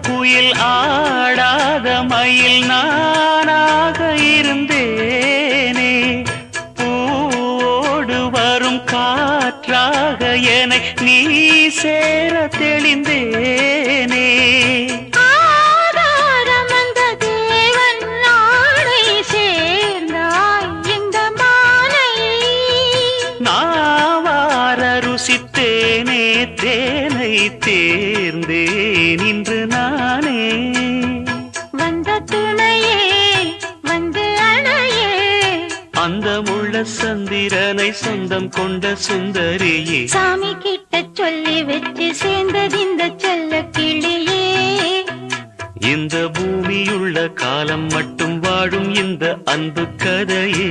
குயில் ஆடாத மயில் நானாக இருந்தேனே. பூவோடு வரும் காற்றாக என நீ சேர தெளிந்தேனே. ருசித்தேனே தேனை தேர்ந்தேன் இன்று நானே. வந்த துணையே வந்து அணையே, அந்த முள்ள சந்திரனை சொந்தம் கொண்ட சுந்தரியே. சாமி கிட்ட சொல்லி வச்சு சேர்ந்தது இந்த செல்ல கிளியே. இந்த பூமியுள்ள காலம் மட்டும் வாழும் இந்த அன்பு கதையே.